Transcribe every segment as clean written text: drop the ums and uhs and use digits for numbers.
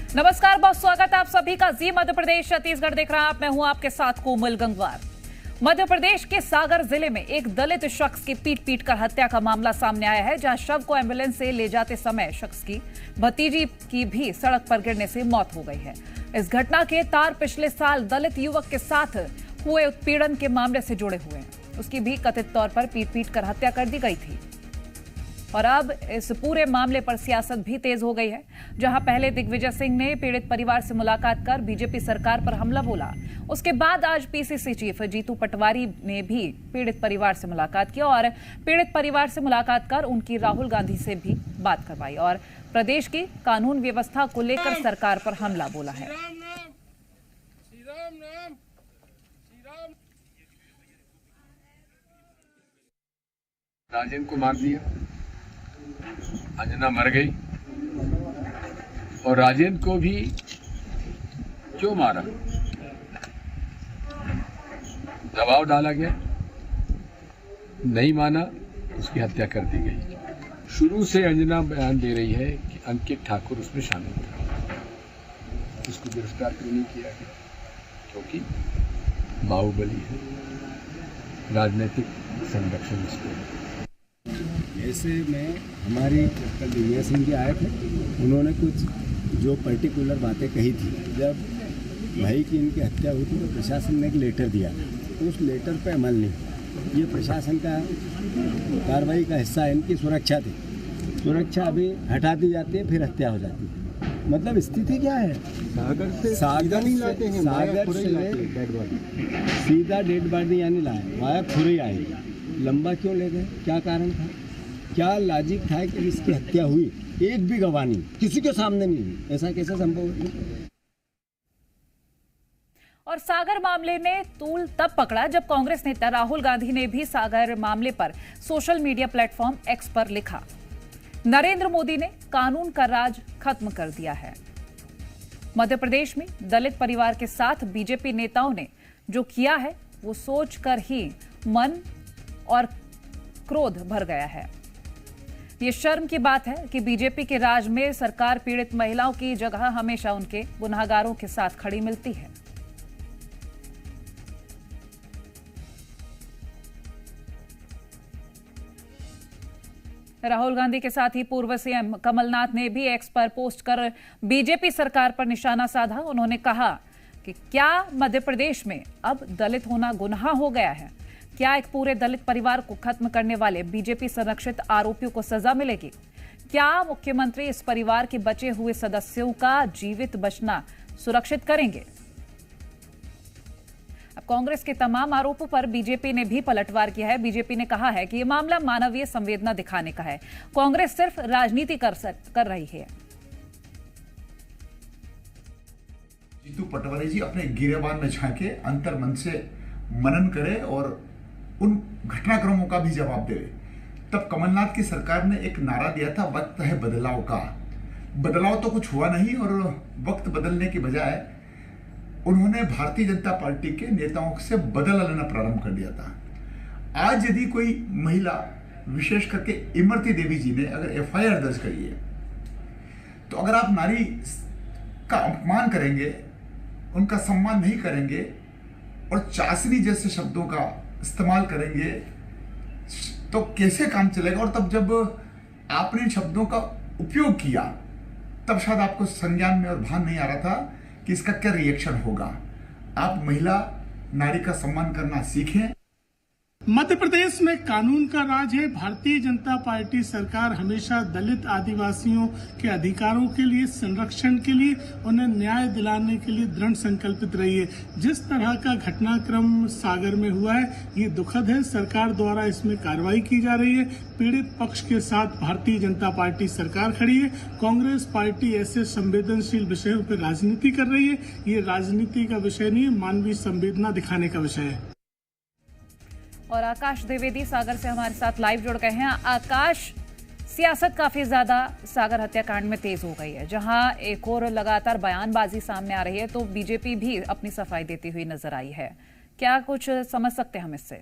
नमस्कार, बहुत स्वागत है आप सभी का जी मध्य प्रदेश छत्तीसगढ़ देख रहे हैं आप। मैं हूं आपके साथ कोमल गंगवार। मध्य प्रदेश के सागर जिले में एक दलित शख्स की पीट कर हत्या का मामला सामने आया है, जहां शव को एम्बुलेंस से ले जाते समय शख्स की भतीजी की भी सड़क पर गिरने से मौत हो गई है। इस घटना के तार पिछले साल दलित युवक के साथ हुए उत्पीड़न के मामले से जुड़े हुए हैं। उसकी भी कथित तौर पर पीट कर हत्या कर दी गई थी और अब इस पूरे मामले पर सियासत भी तेज हो गई है। जहां पहले दिग्विजय सिंह ने पीड़ित परिवार से मुलाकात कर बीजेपी सरकार पर हमला बोला, उसके बाद आज पीसीसी चीफ जीतू पटवारी ने भी पीड़ित परिवार से मुलाकात की और पीड़ित परिवार से मुलाकात कर उनकी राहुल गांधी से भी बात करवाई और प्रदेश की कानून व्यवस्था को लेकर सरकार पर हमला बोला है। राजेंद्र को मार दिया, अंजना मर गई और राजेंद्र को भी क्यों मारा? दबाव डाला गया, नहीं माना, उसकी हत्या कर दी गई। शुरू से अंजना बयान दे रही है कि अंकित ठाकुर उसमें शामिल था, उसको गिरफ्तार क्यों नहीं किया गया? क्योंकि बाहुबली है, राजनीतिक संरक्षण इसको। ऐसे में हमारी कल दिग्विजय सिंह जी आए थे, उन्होंने कुछ जो पर्टिकुलर बातें कही थी। जब भाई की इनकी हत्या हुई थी तो प्रशासन ने एक लेटर दिया, तो उस लेटर पे अमल नहीं। ये प्रशासन का कार्रवाई का हिस्सा है, इनकी सुरक्षा थी। सुरक्षा अभी हटा दी जाती है, फिर हत्या हो जाती है। मतलब स्थिति क्या है? सागर से सीधा डेड बॉडी यानी लाए वाया खुरई आई, लंबा क्यों ले गए? क्या कारण था? क्या लॉजिक था कि इसकी हत्या हुई? एक भी गवाह नहीं, किसी के सामने नहीं हुई। ऐसा कैसे संभव है? और सागर मामले ने तूल तब पकड़ा जब कांग्रेस नेता राहुल गांधी ने भी सागर मामले पर सोशल मीडिया प्लेटफॉर्म एक्स पर लिखा, नरेंद्र मोदी ने कानून का राज खत्म कर दिया है। मध्य प्रदेश में दलित परिवार के साथ बीजेपी नेताओं ने जो किया है वो सोचकर ही मन और क्रोध भर गया है। ये शर्म की बात है कि बीजेपी के राज में सरकार पीड़ित महिलाओं की जगह हमेशा उनके गुनहगारों के साथ खड़ी मिलती है। राहुल गांधी के साथ ही पूर्व सीएम कमलनाथ ने भी एक्स पर पोस्ट कर बीजेपी सरकार पर निशाना साधा। उन्होंने कहा कि क्या मध्य प्रदेश में अब दलित होना गुनाह हो गया है? क्या एक पूरे दलित परिवार को खत्म करने वाले बीजेपी संरक्षित आरोपियों को सजा मिलेगी? क्या मुख्यमंत्री इस परिवार के बचे हुए सदस्यों का जीवित बचना सुरक्षित करेंगे? अब कांग्रेस के तमाम आरोपों पर बीजेपी ने भी पलटवार किया है। बीजेपी ने कहा है कि यह मामला मानवीय संवेदना दिखाने का है, कांग्रेस सिर्फ राजनीति कर रही है। जीतू पटवारी जी अपने गिरेबान में झांके, अंतर्मन से मनन करे और उन घटनाक्रमों का भी जवाब दे। तब कमलनाथ की सरकार ने एक नारा दिया था, वक्त है बदलाव का। बदलाव तो कुछ हुआ नहीं और वक्त बदलने की बजाय उन्होंने भारतीय जनता पार्टी के नेताओं से बदला लेना प्रारंभ कर दिया था। आज यदि कोई महिला, विशेष करके इमरती देवी जी ने अगर एफआईआर दर्ज करी है, तो अगर आप नारी का अपमान करेंगे, उनका सम्मान नहीं करेंगे और चासनी जैसे शब्दों का इस्तेमाल करेंगे तो कैसे काम चलेगा? और तब जब आपने इन शब्दों का उपयोग किया तब शायद आपको संज्ञान में और भान नहीं आ रहा था कि इसका क्या रिएक्शन होगा। आप महिला, नारी का सम्मान करना सीखें। मध्य प्रदेश में कानून का राज है। भारतीय जनता पार्टी सरकार हमेशा दलित आदिवासियों के अधिकारों के लिए, संरक्षण के लिए, उन्हें न्याय दिलाने के लिए दृढ़ संकल्पित रही है। जिस तरह का घटनाक्रम सागर में हुआ है ये दुखद है। सरकार द्वारा इसमें कार्रवाई की जा रही है। पीड़ित पक्ष के साथ भारतीय जनता पार्टी सरकार खड़ी है। कांग्रेस पार्टी ऐसे संवेदनशील विषयों पर राजनीति कर रही है। ये राजनीति का विषय नहीं है, मानवीय संवेदना दिखाने का विषय है। और आकाश द्विवेदी सागर से हमारे साथ लाइव जुड़ गए हैं। आकाश, सियासत काफी ज्यादा सागर हत्याकांड में तेज हो गई है, जहां एक और लगातार बयानबाजी सामने आ रही है, तो बीजेपी भी अपनी सफाई देती हुई नजर आई है। क्या कुछ समझ सकते हैं हम इससे?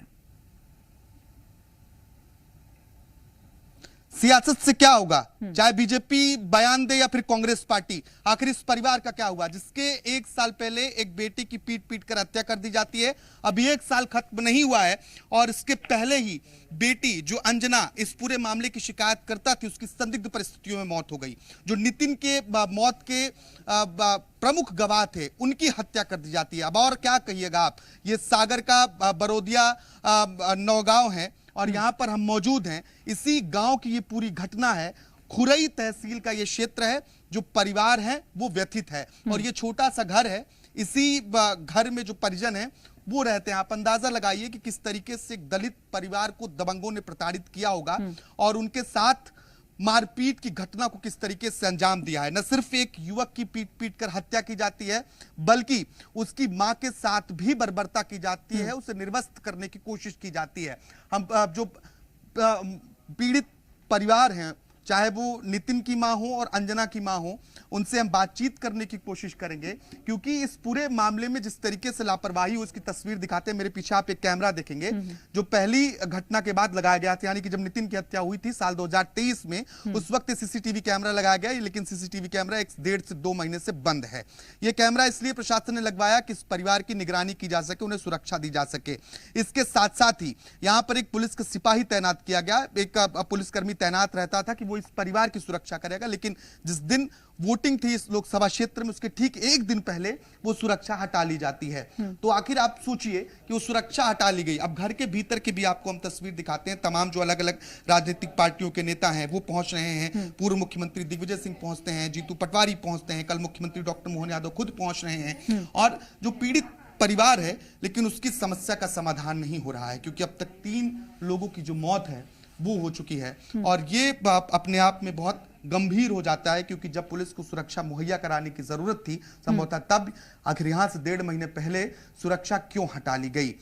सियासत से क्या होगा, चाहे बीजेपी बयान दे या फिर कांग्रेस पार्टी, आखिर इस परिवार का क्या हुआ जिसके 1 साल पहले एक बेटी की पीट पीट कर हत्या कर दी जाती है। अभी 1 साल खत्म नहीं हुआ है और इसके पहले ही बेटी जो अंजना इस पूरे मामले की शिकायत करता थी, उसकी संदिग्ध परिस्थितियों में मौत हो गई। जो नितिन के मौत के प्रमुख गवाह थे, उनकी हत्या कर दी जाती है। अब और क्या कहिएगा आप, ये सागर का बरोदिया नौगांव है और यहां पर हम मौजूद हैं। इसी गांव की ये पूरी घटना है। खुरई तहसील का ये क्षेत्र है। जो परिवार है वो व्यथित है और ये छोटा सा घर है। इसी घर में जो परिजन है वो रहते हैं। आप अंदाजा लगाइए कि किस तरीके से एक दलित परिवार को दबंगों ने प्रताड़ित किया होगा और उनके साथ मारपीट की घटना को किस तरीके से अंजाम दिया है। न सिर्फ एक युवक की पीट पीट कर हत्या की जाती है, बल्कि उसकी मां के साथ भी बर्बरता की जाती है, उसे निर्वस्त करने की कोशिश की जाती है। हम जो पीड़ित परिवार हैं, चाहे वो नितिन की मां हो और अंजना की मां हो, उनसे हम बातचीत करने की कोशिश करेंगे, क्योंकि इस पूरे मामले में जिस तरीके से लापरवाही हुई उसकी तस्वीर दिखाते हैं। मेरे पीछे आप एक कैमरा देखेंगे जो पहली घटना के बाद लगाया गया था, यानी कि जब नितिन की हत्या हुई थी साल 2023 में, उस वक्त सीसीटीवी कैमरा लगाया गया, लेकिन सीसीटीवी कैमरा 1.5 से 2 महीने से बंद है। यह कैमरा इसलिए प्रशासन ने लगवाया कि इस परिवार की निगरानी की जा सके, उन्हें सुरक्षा दी जा सके। इसके साथ साथ ही यहां पर एक पुलिस का सिपाही तैनात किया गया, एक पुलिसकर्मी तैनात रहता था कि वो इस परिवार की सुरक्षा करेगा। लेकिन जिस दिन वोटिंग थी इस लोकसभा क्षेत्र में, उसके ठीक 1 दिन पहले वो सुरक्षा हटा ली जाती है। तो आखिर आप सोचिए कि वो सुरक्षा हटा ली गई। अब घर के भीतर की भी आपको हम तस्वीर दिखाते हैं। तमाम जो अलग अलग राजनीतिक पार्टियों के नेता हैं वो पहुंच रहे हैं। पूर्व मुख्यमंत्री दिग्विजय सिंह पहुंचते हैं, जीतू पटवारी पहुंचते हैं, कल मुख्यमंत्री डॉक्टर मोहन यादव खुद पहुंच रहे हैं। और जो पीड़ित परिवार है, लेकिन उसकी समस्या का समाधान नहीं हो रहा है, क्योंकि अब तक 3 लोगों की जो मौत है वो हो चुकी है। और ये अपने आप में बहुत गंभीर हो जाता है, क्योंकि जब पुलिस को सुरक्षा मुहैया कराने की जरूरत थी संभवतः, तब आखिर यहां से 1.5 महीने पहले सुरक्षा क्यों हटा ली गई।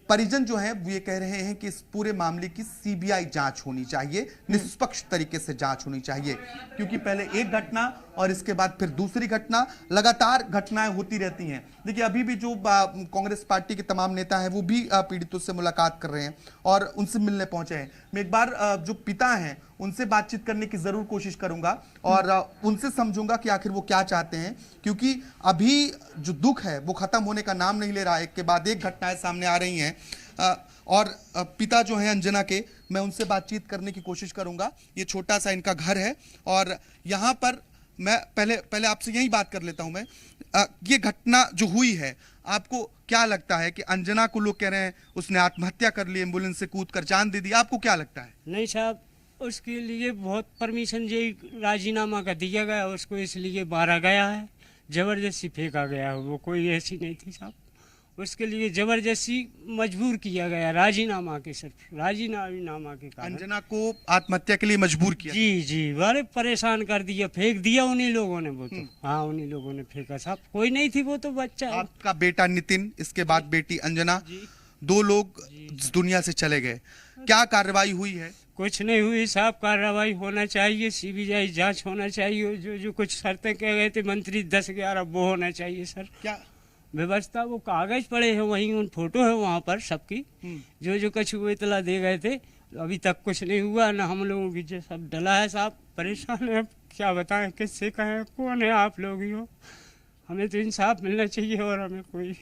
परिजन जो है वो ये कह रहे हैं कि इस पूरे मामले की सीबीआई जांच होनी चाहिए, निष्पक्ष तरीके से जांच होनी चाहिए, क्योंकि पहले एक घटना और इसके बाद फिर दूसरी घटना, लगातार घटनाएं होती रहती हैं। देखिए अभी भी जो कांग्रेस पार्टी के तमाम नेता हैं वो भी पीड़ितों से मुलाकात कर रहे हैं और उनसे मिलने पहुंचे हैं। मैं एक बार जो पिता हैं उनसे बातचीत करने की जरूर कोशिश करूंगा और उनसे समझूंगा कि आखिर वो क्या चाहते हैं, क्योंकि अभी जो दुख है वो खत्म होने का नाम नहीं ले रहा है। एक के बाद एक घटनाएं सामने आ रही हैं और पिता जो हैं अंजना के, मैं उनसे बातचीत करने की कोशिश करूंगा। ये छोटा सा इनका घर है और यहाँ पर मैं पहले आपसे यही बात कर लेता हूं। मैं ये घटना जो हुई है, आपको क्या लगता है कि अंजना को लोग कह रहे हैं उसने आत्महत्या कर ली, एम्बुलेंस से कूद कर जान दे दी, आपको क्या लगता है? नहीं साहब, उसके लिए बहुत परमिशन जी राजीनामा का दिया गया, उसको इसलिए मारा गया है, जबरदस्ती फेंका गया है। वो कोई ऐसी नहीं थी साहब, उसके लिए जबरदस्ती मजबूर किया गया राजीनामा के, सिर्फ राजीनामा के कारण अंजना को आत्महत्या के लिए मजबूर किया। जी जी, बड़े परेशान कर दिया, फेंक दिया उन्हीं लोगों ने। वो तो हाँ, उन्हीं लोगों ने फेंका साहब, कोई नहीं थी वो तो बच्चा। आपका बेटा नितिन, इसके बाद बेटी अंजना, 2 लोग दुनिया से चले गए। क्या कार्रवाई हुई है? कुछ नहीं हुई साहब, कार्रवाई होना चाहिए, सीबीआई जांच होना चाहिए। जो कुछ शर्तें कह गए थे मंत्री 10-11, वो होना चाहिए सर। क्या व्यवस्था, वो कागज पड़े हैं वहीं, उन फोटो है वहाँ पर सबकी, जो कुछ वो इतला दे गए थे, अभी तक कुछ नहीं हुआ ना। हम लोगों की जो सब डला है साहब, परेशान है, क्या बताएं, किससे कहें, कौन है आप लोग ही हो। हमें तो इंसाफ मिलना चाहिए और हमें कोई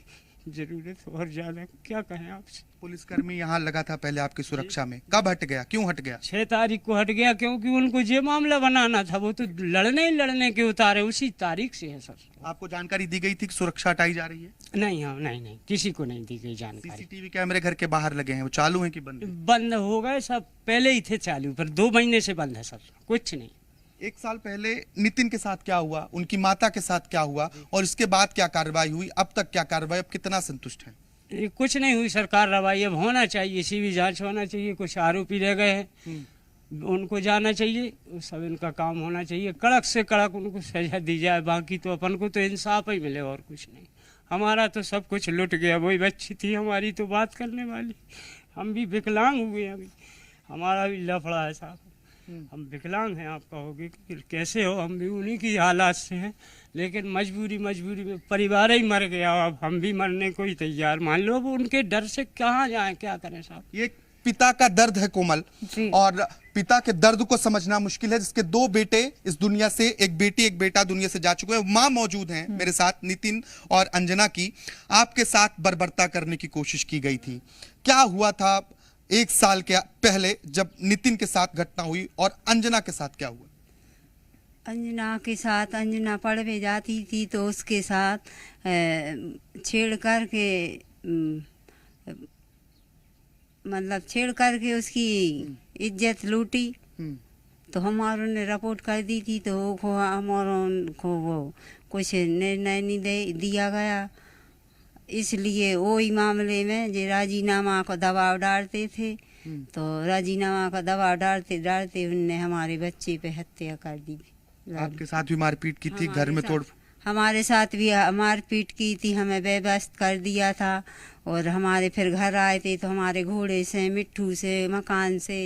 जरूरत और ज्यादा क्या कहें आपसे। पुलिसकर्मी यहाँ लगा था पहले आपकी सुरक्षा में, कब हट गया, क्यों हट गया? 6 तारीख को हट गया, क्योंकि उनको ये मामला बनाना था। वो तो लड़ने के उतारे उसी तारीख से है सर। आपको जानकारी दी गई थी कि सुरक्षा हटाई जा रही है? नहीं, हाँ, नहीं, किसी को नहीं दी गई जानकारी। सीसीटीवी कैमरे घर के बाहर लगे हैं, वो चालू हैं कि बंद? बंद हो गए सब, पहले ही थे चालू, पर 2 महीने से बंद है सर, कुछ नहीं। 1 साल पहले नितिन के साथ क्या हुआ, उनकी माता के साथ क्या हुआ और इसके बाद क्या कार्रवाई हुई, अब तक क्या कार्रवाई, अब कितना संतुष्ट है? कुछ नहीं हुई सर कार्रवाई, अब होना चाहिए, सीबी जांच होना चाहिए। कुछ आरोपी रह गए हैं, उनको जाना चाहिए, सब इनका काम होना चाहिए, कड़क से कड़क उनको सजा दी जाए। बाकी तो अपन को तो इंसाफ ही मिले और कुछ नहीं। हमारा तो सब कुछ लुट गया, वही बच्ची थी हमारी तो बात करने वाली, हम भी विकलांग हुए, अभी हमारा भी लफड़ा है साहब, हम विकलांग हैं। आप कहोगे कि कैसे हो, हम भी उन्हीं की हालात से हैं, लेकिन मजबूरी में परिवार ही मर गया, अब हम भी मरने को ही तैयार। मान लो अब उनके डर से कहाँ जाएं, क्या करें साहब। ये पिता का दर्द है कोमल, जी। और पिता के दर्द को समझना मुश्किल है, जिसके 2 बेटे इस दुनिया से, एक बेटी एक बेटा दुनिया से जा चुके हैं। मां मौजूद हैं मेरे साथ, नितिन और अंजना की। आपके साथ बर्बरता करने की कोशिश की गई थी, क्या हुआ था 1 साल के पहले जब नितिन के साथ घटना हुई, और अंजना के साथ क्या हुआ? अंजना के साथ, अंजना पढ़ने जाती थी तो उसके साथ छेड़ करके मतलब छेड़ करके उसकी इज्जत लूटी। तो हमारों ने रिपोर्ट कर दी थी, तो हमारों को वो कुछ निर्णय नहीं दिया गया, इसलिए वही मामले में जो राजीनामा को दबाव डालते थे, तो राजीनामा का दबाव डालते डालते उनने हमारे बच्चे पे हत्या कर दी। आपके साथ भी मारपीट की थी, घर में तोड़? हमारे साथ भी मारपीट की थी, हमें बेबस कर दिया था, और हमारे फिर घर आए थे तो हमारे घोड़े से, मिट्ठू से, मकान से,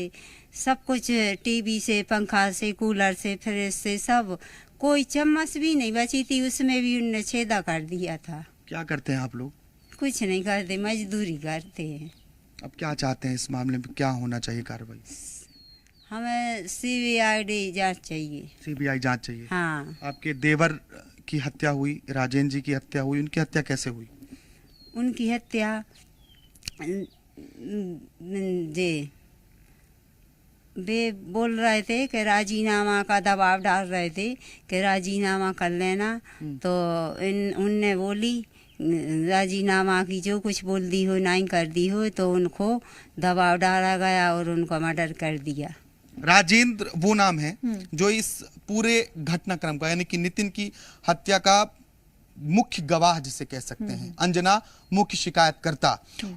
सब कुछ, टीवी से, पंखा से, कूलर से, फ्रिज से, सब, कोई चम्मच भी नहीं बची थी, उसमें भी उनने छेदा कर दिया था। क्या करते हैं आप लोग? कुछ नहीं करते, मजदूरी करते हैं। अब क्या चाहते हैं इस मामले में, क्या होना चाहिए कार्रवाई? हमें CBID जांच चाहिए। CBI जांच चाहिए। हाँ। आपके देवर की हत्या हुई, राजेंद्र जी की हत्या हुई, उनकी हत्या कैसे हुई? उनकी हत्या वे बोल रहे थे कि राजीनामा का दबाव डाल रहे थे कि राजीनामा कर लेना, तो उनने बोली राजीनामा की जो कुछ बोल दी हो, नहीं कर दी हो, तो उनको दबाव डाला गया और उनको मर्डर कर दिया। राजेंद्र वो नाम है जो इस पूरे घटनाक्रम का, यानी कि नितिन की हत्या का मुख्य गवाह जिसे कह सकते हैं। अंजना मुख्य शिकायतकर्ता,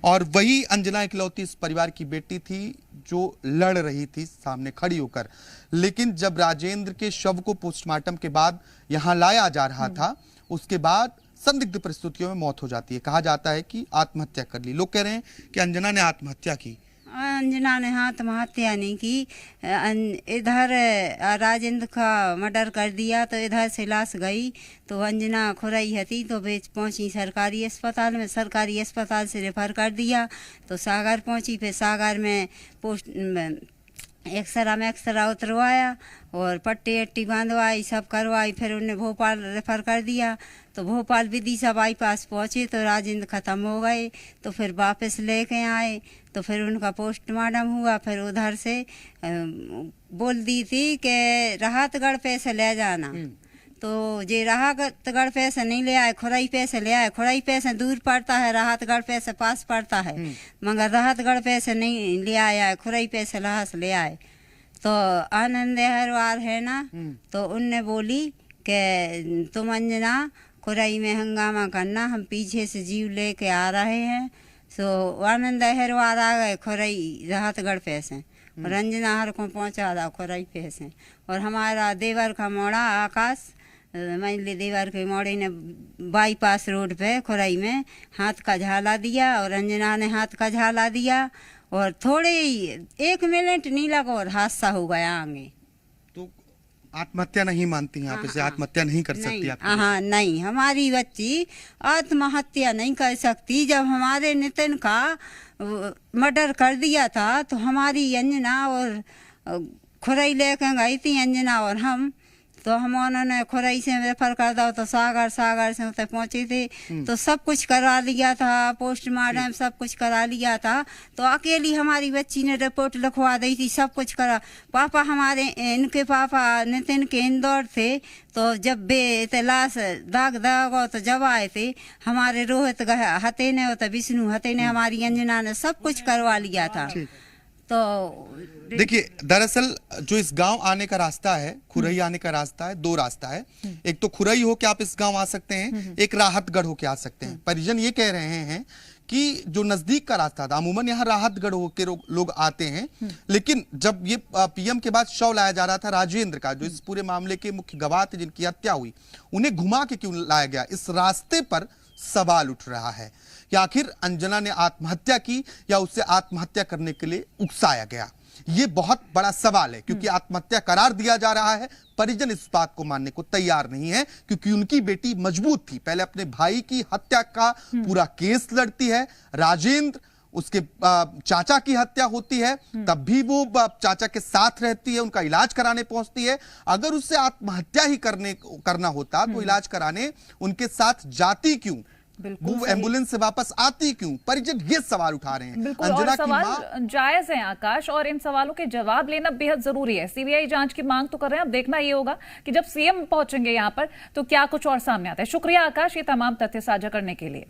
और वही अंजना इकलौती इस परिवार की बेटी थी जो लड़ रही थी सामने खड़ी होकर। लेकिन जब राजेंद्र के शव को पोस्टमार्टम के बाद यहां लाया जा रहा था, उसके बाद संदिग्ध परिस्थितियों में मौत हो जाती है। कहा जाता है कि आत्महत्या कर ली। लोग कह रहे हैं कि अंजना ने आत्महत्या की। अंजना ने आत्महत्या नहीं की, इधर राजेंद्र का मर्डर कर दिया, तो इधर से लाश गई, तो अंजना खुरई हती, तो वे पहुंची सरकारी अस्पताल में, सरकारी अस्पताल से रेफर कर दिया, तो सागर पहुंची, फिर सागर में एक्सरा में एक्सरा उतरवाया और पट्टी अट्टी बांधवाई, सब करवाई, फिर उन्हें भोपाल रेफर कर दिया। तो भोपाल विदिशा बाईपास पहुँचे तो राजेंद्र ख़त्म हो गए, तो फिर वापस लेके आए, तो फिर उनका पोस्टमार्टम हुआ। फिर उधर से बोल दी थी कि राहतगढ़ पे से ले जाना, तो जे राहतगढ़ पे से नहीं ले आए, खुरई पे से ले आए। खुरई पे से दूर पड़ता है, राहतगढ़ पे से पास पड़ता है, मगर राहतगढ़ पे से नहीं ले आया, खुरई पे से लाश ले आए। तो आनंद हरवार है ना, तो उनने बोली कि तुम अंजना खुरई में हंगामा करना, हम पीछे से जीव लेके आ रहे हैं। तो आनंद हरवार आ गए खुरई राहतगढ़ पे से, और अंजना हर को पहुँचा था खुरई पे से। और हमारा देवर का मोड़ा आकाश, मैंने देवर के मोड़े ने बाईपास रोड पे खुरई में हाथ का झाला दिया, और अंजना ने हाथ का झाला दिया, और थोड़े ही 1 मिनट नहीं लगा और हादसा हो गया आगे। तो आत्महत्या नहीं मानती हैं आप इसे? आत्महत्या नहीं कर सकती आप? हाँ नहीं, हमारी बच्ची आत्महत्या नहीं कर सकती। जब हमारे नितिन का मर्डर कर दिया था, तो हमारी अंजना और खुरई लेकर गई थी अंजना और हम, तो हम उन्होंने खुरई से रेफर कर दो, तो सागर से उतर पहुँचे थे, तो सब कुछ करा लिया था, पोस्टमार्टम सब कुछ करा लिया था। तो अकेली हमारी बच्ची ने रिपोर्ट लिखवा दी थी, सब कुछ करा। पापा हमारे, इनके पापा नितिन के इंदौर थे, तो जब बे लाश दाग हो तो जब आए थे, हमारे रोहित हते ने होता, विष्णु हते ने, हमारी अंजना ने सब कुछ करवा लिया था। तो देखिए, दरअसल जो इस गांव आने का रास्ता है, खुरई आने का रास्ता है, 2 रास्ता है। एक तो खुरई होके आप इस गांव आ सकते हैं, एक राहतगढ़ होके आ सकते हैं। परिजन ये कह रहे हैं कि जो नजदीक का रास्ता था, अमूमन यहाँ राहतगढ़ होके लोग आते हैं, लेकिन जब ये PM के बाद शव लाया जा रहा था राजेंद्र का, जो इस पूरे मामले के मुख्य गवाह थे जिनकी हत्या हुई, उन्हें घुमा के क्यों लाया गया? इस रास्ते पर सवाल उठ रहा है कि आखिर अंजना ने आत्महत्या की या उसे आत्महत्या करने के लिए उकसाया गया। ये बहुत बड़ा सवाल है, क्योंकि आत्महत्या करार दिया जा रहा है। परिजन इस बात को मानने को तैयार नहीं है, क्योंकि उनकी बेटी मजबूत थी, पहले अपने भाई की हत्या का पूरा केस लड़ती है। राजेंद्र उसके चाचा की हत्या होती है तब भी वो चाचा के साथ रहती है, उनका इलाज कराने पहुंचती है। अगर उससे आत्महत्या ही करना होता तो इलाज कराने उनके साथ जाती क्यों, वो एम्बुलेंस से वापस आती क्यों? परिजन ये सवाल उठा रहे हैं। अंजना की मां जायज है आकाश, और इन सवालों के जवाब लेना बेहद जरूरी है। सीबीआई जांच की मांग तो कर रहे हैं, अब देखना ये होगा कि जब सीएम पहुंचेंगे यहां पर तो क्या कुछ और सामने आता है। शुक्रिया आकाश, ये तमाम तथ्य साझा करने के लिए।